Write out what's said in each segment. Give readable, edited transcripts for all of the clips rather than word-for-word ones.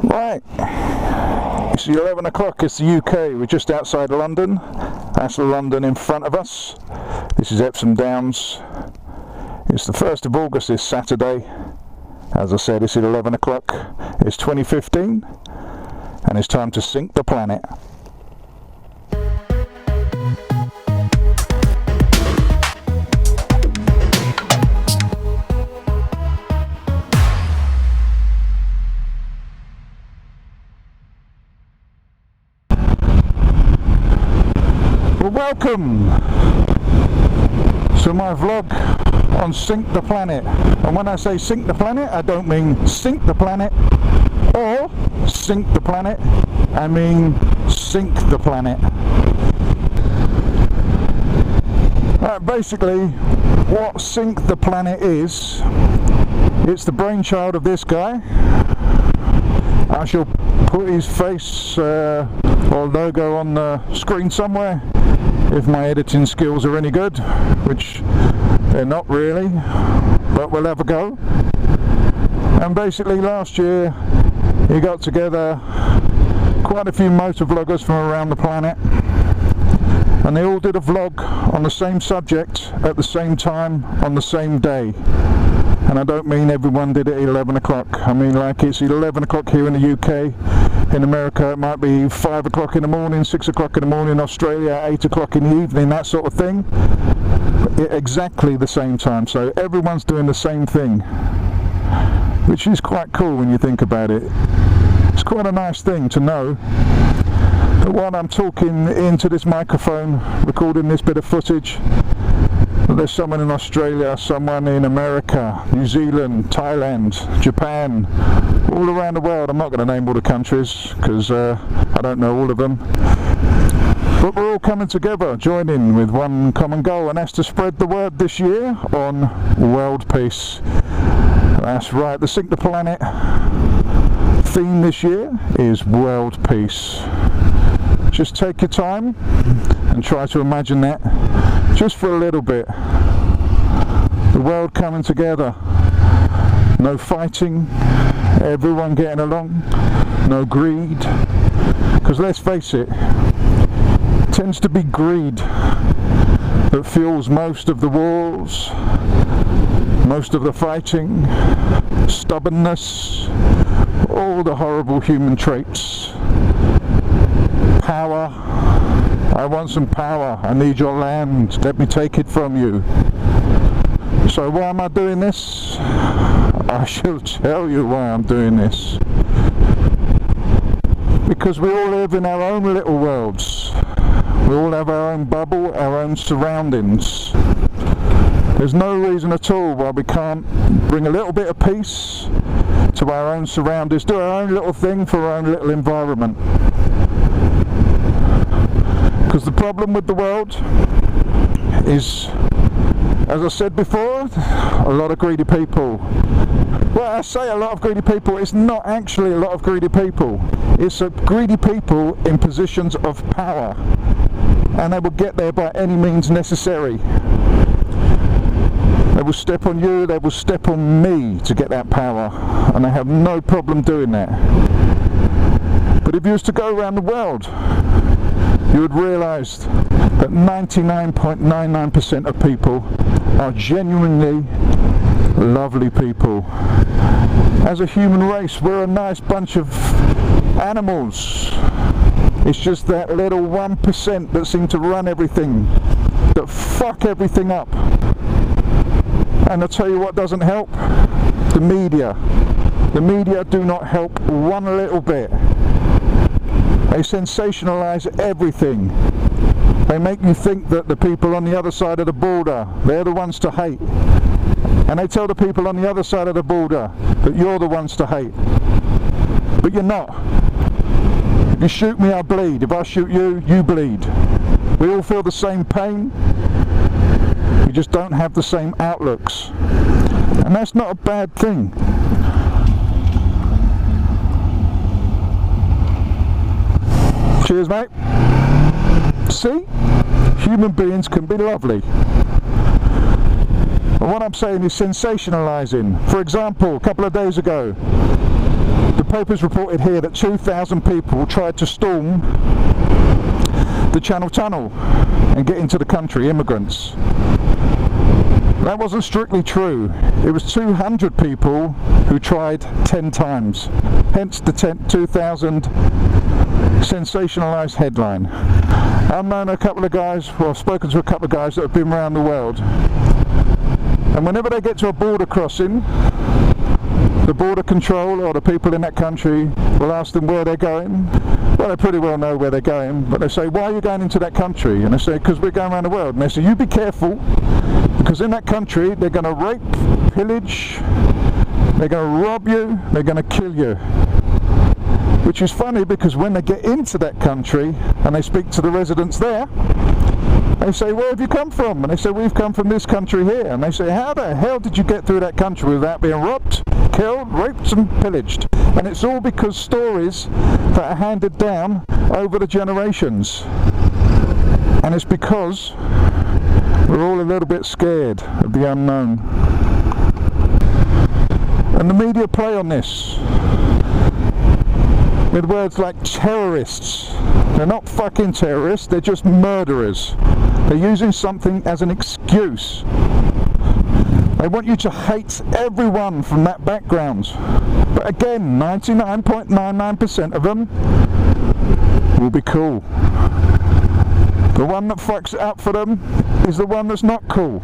Right, it's 11 o'clock, it's the UK, we're just outside London. That's London in front of us. This is Epsom Downs. It's the 1st of August this Saturday. As I said, it's at 11 o'clock. It's 2015 and it's time to sink the planet. Well, welcome to my vlog on Sink the Planet. And when I say sink the planet, I don't mean sink the planet or sink the planet, I mean sink the planet. Basically, what Sink the Planet is, it's the brainchild of this guy. I shall put his face or logo on the screen somewhere if my editing skills are any good, which they're not really, but we'll have a go. And basically last year he got together quite a few motovloggers from around the planet, and they all did a vlog on the same subject at the same time on the same day. And I don't mean everyone did it at 11 o'clock. I mean like it's 11 o'clock here in the UK. In America it might be 5 o'clock in the morning, 6 o'clock in the morning, Australia 8 o'clock in the evening, that sort of thing. Exactly the same time, so everyone's doing the same thing, which is quite cool when you think about it. It's quite a nice thing to know that while I'm talking into this microphone, recording this bit of footage, there's someone in Australia, someone in America, New Zealand, Thailand, Japan, all around the world. I'm not going to name all the countries because I don't know all of them. But we're all coming together, joining with one common goal, and that's to spread the word this year on world peace. That's right, the Sink the Planet theme this year is world peace. Just take your time and try to imagine that just for a little bit. The world coming together, no fighting, everyone getting along, no greed, because let's face it, it tends to be greed that fuels most of the wars, most of the fighting, stubbornness, all the horrible human traits. Power, I want some power, I need your land, let me take it from you. So why am I doing this? I shall tell you why I'm doing this. Because we all live in our own little worlds. We all have our own bubble, our own surroundings. There's no reason at all why we can't bring a little bit of peace to our own surroundings, do our own little thing for our own little environment. Because the problem with the world is, as I said before, a lot of greedy people. Well, I say a lot of greedy people, it's not actually a lot of greedy people. It's greedy people in positions of power, and they will get there by any means necessary. They will step on you, they will step on me to get that power, and they have no problem doing that. But if you was to go around the world, you would realise that 99.99% of people are genuinely lovely people. As a human race, we're a nice bunch of animals. It's just that little 1% that seem to run everything, that fuck everything up. And I'll tell you what doesn't help, the media. The media do not help one little bit. They sensationalise everything. They make you think that the people on the other side of the border, they're the ones to hate. And they tell the people on the other side of the border that you're the ones to hate. But you're not. If you shoot me, I bleed. If I shoot you, you bleed. We all feel the same pain. We just don't have the same outlooks. And that's not a bad thing. Cheers, mate. See? Human beings can be lovely. And what I'm saying is sensationalising. For example, a couple of days ago, The papers reported here that 2,000 people tried to storm the Channel Tunnel and get into the country, immigrants. That wasn't strictly true. It was 200 people who tried 10 times. Hence the 2,000 sensationalised headline. I've known a couple of guys, well, I've spoken to a couple of guys that have been around the world. And whenever they get to a border crossing, the border control or the people in that country will ask them where they're going. Well, they pretty well know where they're going, but they say, why are you going into that country? And they say, because we're going around the world. And they say, you be careful, because in that country they're going to rape, pillage, they're going to rob you, they're going to kill you. Which is funny, because when they get into that country and they speak to the residents there, they say, where have you come from? And they say, we've come from this country here. And they say, how the hell did you get through that country without being robbed, killed, raped and pillaged? And it's all because stories that are handed down over the generations. And it's because we're all a little bit scared of the unknown. And the media play on this with words like terrorists. They're not fucking terrorists, they're just murderers. They're using something as an excuse. They want you to hate everyone from that background. But again, 99.99% of them will be cool. The one that fucks it up for them is the one that's not cool.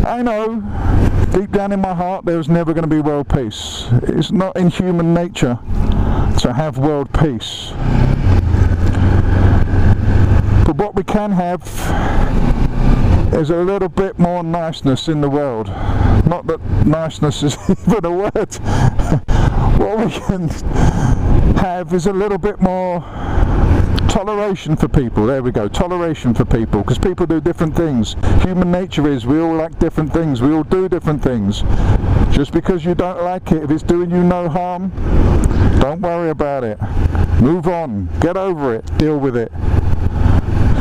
I know, deep down in my heart, there's never going to be world peace. It's not in human nature to have world peace. But what we can have is a little bit more niceness in the world. Not that niceness is even a word. What we can have is a little bit more toleration for people. There we go, toleration for people, because people do different things. Human nature is we all like different things, we all do different things. Just because you don't like it, if it's doing you no harm, don't worry about it. Move on, get over it, deal with it.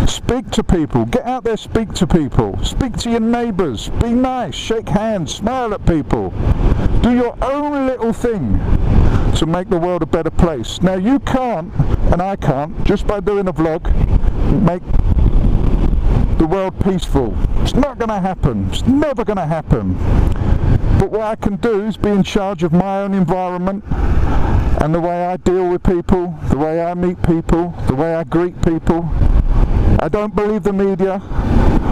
Speak to people, get out there, speak to people, speak to your neighbours, be nice, shake hands, smile at people. Do your own little thing to make the world a better place. Now you can't, and I can't, just by doing a vlog, make the world peaceful. It's not going to happen, it's never going to happen. But what I can do is be in charge of my own environment and the way I deal with people, the way I meet people, the way I greet people. I don't believe the media,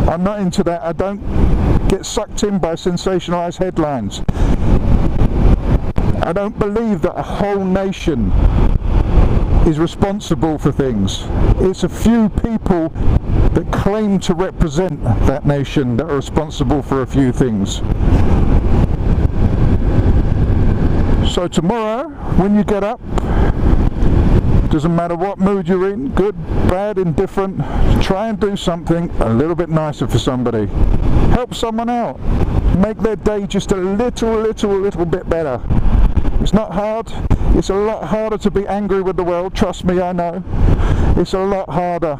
I'm not into that, I don't get sucked in by sensationalised headlines. I don't believe that a whole nation is responsible for things. It's a few people that claim to represent that nation that are responsible for a few things. So tomorrow, when you get up, doesn't matter what mood you're in, good, bad, indifferent, try and do something a little bit nicer for somebody. Help someone out. Make their day just a little bit better. It's not hard. It's a lot harder to be angry with the world, trust me, I know. It's a lot harder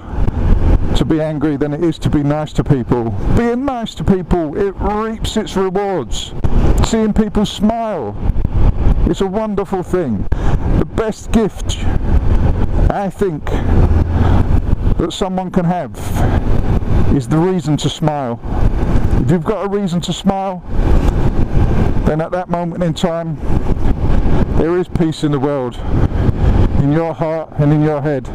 to be angry than it is to be nice to people. Being nice to people, it reaps its rewards. Seeing people smile, it's a wonderful thing. The best gift, I think, that someone can have is the reason to smile. If you've got a reason to smile, then at that moment in time, there is peace in the world, in your heart and in your head.